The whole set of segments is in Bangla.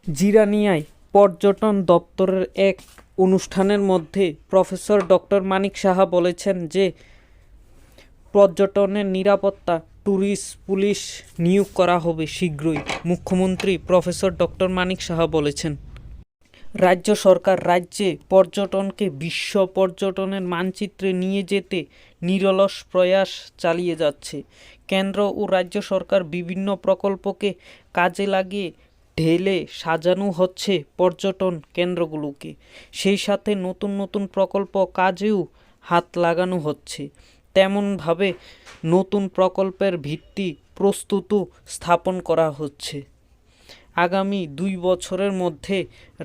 জিরানিয়ায় পর্যটন দপ্তরের এক অনুষ্ঠানের মধ্যে প্রফেসর ডক্টর মানিক সাহা বলেছেন যে পর্যটনের নিরাপত্তা ট্যুরিস্ট পুলিশ নিয়োগ করা হবে শীঘ্রই। মুখ্যমন্ত্রী প্রফেসর ডক্টর মানিক সাহা বলেছেন, রাজ্য সরকার রাজ্যে পর্যটনকে বিশ্ব পর্যটনের মানচিত্রে নিয়ে যেতে নিরলস প্রয়াস চালিয়ে যাচ্ছে। কেন্দ্র ও রাজ্য সরকার বিভিন্ন প্রকল্পকে কাজে লাগিয়ে ঢেলে সাজানো হচ্ছে পর্যটন কেন্দ্রগুলোকে। সেই সাথে নতুন নতুন প্রকল্প কাজেও হাত লাগানো হচ্ছে। তেমনভাবে নতুন প্রকল্পের ভিত্তি প্রস্তুত স্থাপন করা হচ্ছে। আগামী 2 বছরের মধ্যে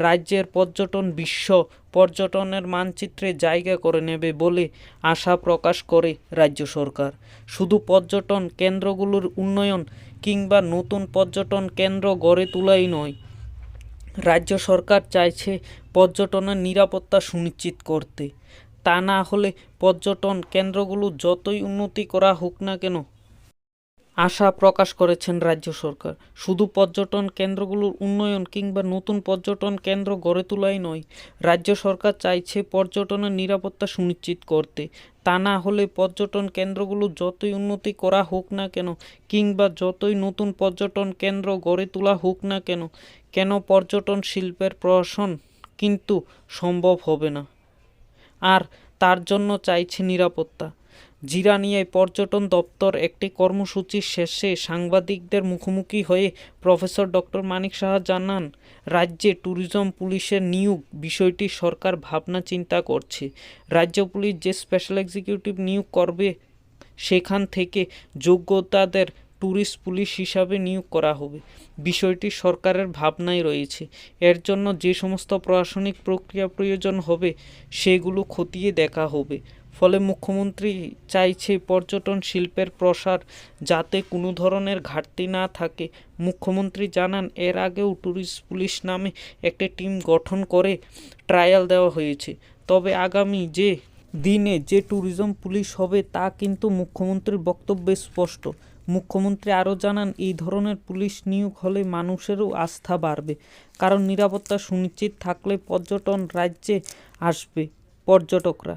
রাজ্যের পর্যটন বিশ্ব পর্যটনের মানচিত্রে জায়গা করে নেবে বলে আশা প্রকাশ করে রাজ্য সরকার। শুধু পর্যটন কেন্দ্রগুলোর উন্নয়ন কিংবা নতুন পর্যটন কেন্দ্র গড়ে তোলাই নয়, রাজ্য সরকার চাইছে পর্যটনের নিরাপত্তা সুনিশ্চিত করতে। তা না হলে পর্যটন কেন্দ্রগুলো যতই উন্নতি করা হোক না কেন, আশা প্রকাশ করেছেন রাজ্য সরকার, শুধু পর্যটন কেন্দ্রগুলোর উন্নয়ন কিংবা নতুন পর্যটন কেন্দ্র গড়ে তোলাই নয়, রাজ্য সরকার চাইছে পর্যটনের নিরাপত্তা সুনিশ্চিত করতে। তা না হলে পর্যটন কেন্দ্রগুলো যতই উন্নতি করা হোক না কেন কিংবা যতই নতুন পর্যটন কেন্দ্র গড়ে তোলা হোক না কেন পর্যটন শিল্পের প্রসারণ কিন্তু সম্ভব হবে না। আর তার জন্য চাইছে নিরাপত্তা। জিরানিয়ায় পর্যটন দপ্তর একটি কর্মসূচির শেষে সাংবাদিকদের মুখোমুখি হয়ে প্রফেসর ডক্টর মানিক সাহা জানান, রাজ্যে ট্যুরিজম পুলিশের নিয়োগ বিষয়টি সরকার ভাবনা চিন্তা করছে। রাজ্য পুলিশ যে স্পেশাল এক্সিকিউটিভ নিয়োগ করবে সেখান থেকে যোগ্যতাদের ট্যুরিস্ট পুলিশ হিসাবে নিয়োগ করা হবে। বিষয়টি সরকারের ভাবনায় রয়েছে। এর জন্য যে সমস্ত প্রশাসনিক প্রক্রিয়া প্রয়োজন হবে সেগুলো খতিয়ে দেখা হবে। ফলে মুখ্যমন্ত্রী চাইছে পর্যটন শিল্পের প্রসার যাতে কোনো ধরনের ঘাটতি না থাকে। মুখ্যমন্ত্রী জানান, এর আগেও ট্যুরিস্ট পুলিশ নামে একটি টিম গঠন করে ট্রায়াল দেওয়া হয়েছে। তবে আগামী দিনে যে ট্যুরিজম পুলিশ হবে তা কিন্তু মুখ্যমন্ত্রীর বক্তব্যে স্পষ্ট। মুখ্যমন্ত্রী আরও জানান, এই ধরনের পুলিশ নিয়োগ হলে মানুষেরও আস্থা বাড়বে, কারণ নিরাপত্তা সুনিশ্চিত থাকলে পর্যটন রাজ্যে আসবে পর্যটকরা।